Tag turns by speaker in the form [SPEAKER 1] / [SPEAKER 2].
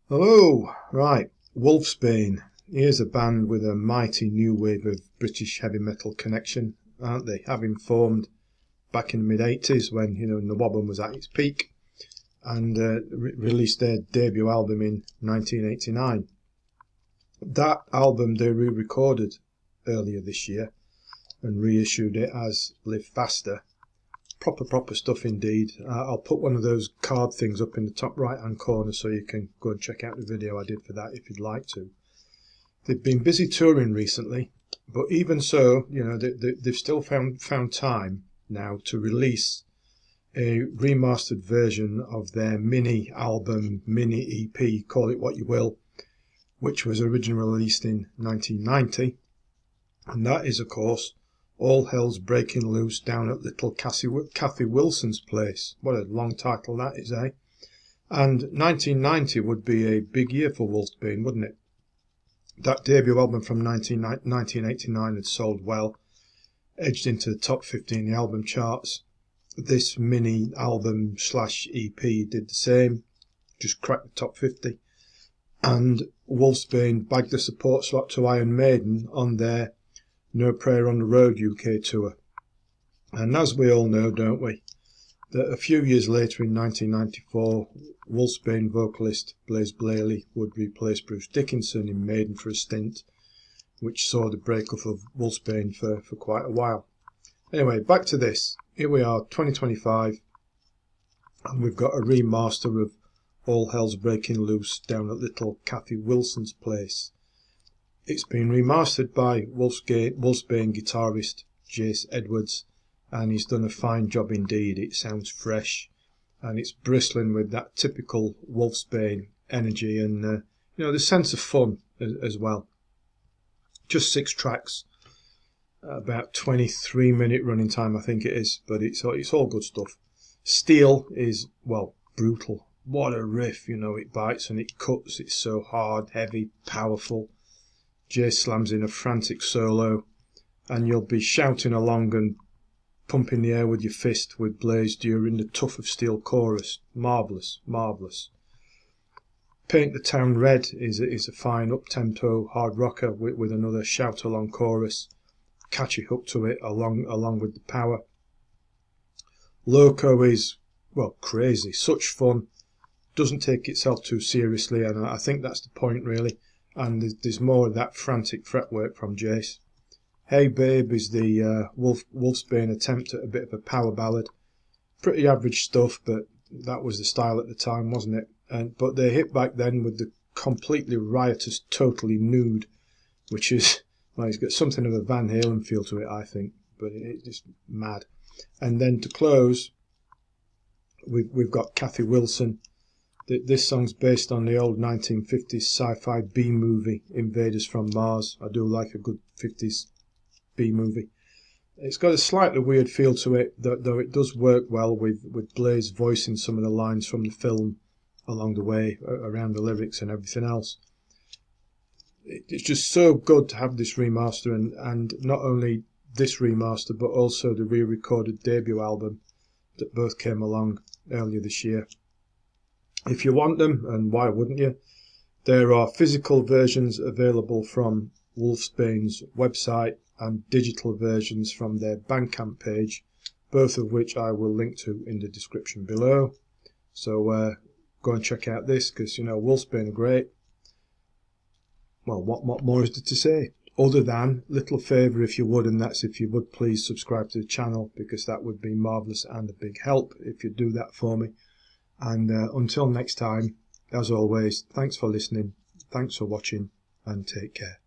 [SPEAKER 1] Hello, right, Wolfsbane. Here's a band with a mighty new wave of British heavy metal connection, aren't they? Having formed back in the mid-80s when, Nwabon was at its peak, and released their debut album in 1989. That album they re-recorded earlier this year and reissued it as Live Faster. Proper stuff indeed. I'll put one of those card things up in the top right hand corner so you can go and check out the video I did for that if you'd like to. They've been busy touring recently, but even so, they've still found time now to release a remastered version of their mini album, mini EP, call it what you will, which was originally released in 1990, and that is of course All Hell's Breaking Loose Down at Little Cathy Wilson's Place. What a long title that is, eh? And 1990 would be a big year for Wolfsbane, wouldn't it? That debut album from 1989 had sold well, edged into the top 50 in the album charts. This mini album / EP did the same, just cracked the top 50. And Wolfsbane bagged the support slot to Iron Maiden on their No Prayer on the Road UK tour. And as we all know, don't we, that a few years later in 1994, Wolfsbane vocalist Blaze Blayley would replace Bruce Dickinson in Maiden for a stint, which saw the breakup of Wolfsbane for quite a while. Anyway, back to this. Here we are, 2025, and we've got a remaster of All Hell's Breaking Loose Down at Little Cathy Wilson's Place. It's been remastered by Wolfsbane guitarist Jase Edwards, and he's done a fine job indeed. It sounds fresh, and it's bristling with that typical Wolfsbane energy and the sense of fun as well. Just 6 tracks, about 23-minute running time I think it is, but it's all good stuff. Steel is, well, brutal. What a riff, it bites and it cuts. It's so hard, heavy, powerful. Jay slams in a frantic solo, and you'll be shouting along and pumping the air with your fist with Blaze during the Tough of Steel chorus. Marvellous. Paint the Town Red is a fine up-tempo hard rocker with another shout-along chorus. Catchy hook to it along with the power. Loco is, well, crazy. Such fun. Doesn't take itself too seriously, and I think that's the point really. And there's more of that frantic fretwork from Jase. Hey Babe is the Wolfsbane attempt at a bit of a power ballad. Pretty average stuff, but that was the style at the time, wasn't it? But they hit back then with the completely riotous Totally Nude, which is, well, it's got something of a Van Halen feel to it, I think, but it's just mad. And then to close, we've got Cathy Wilson. This song's based on the old 1950s sci-fi B-movie, Invaders from Mars. I do like a good 50s B-movie. It's got a slightly weird feel to it, though it does work well with Blaze voicing some of the lines from the film along the way, around the lyrics and everything else. It's just so good to have this remaster, and not only this remaster, but also the re-recorded debut album that both came along earlier this year. If you want them, and why wouldn't you, there are physical versions available from Wolfsbane's website and digital versions from their Bandcamp page, both of which I will link to in the description below. So go and check out this, because Wolfsbane are great. Well, what more is there to say? Other than, little favour if you would, and that's if you would please subscribe to the channel, because that would be marvellous and a big help if you do that for me. And until next time, as always, thanks for listening, thanks for watching, and take care.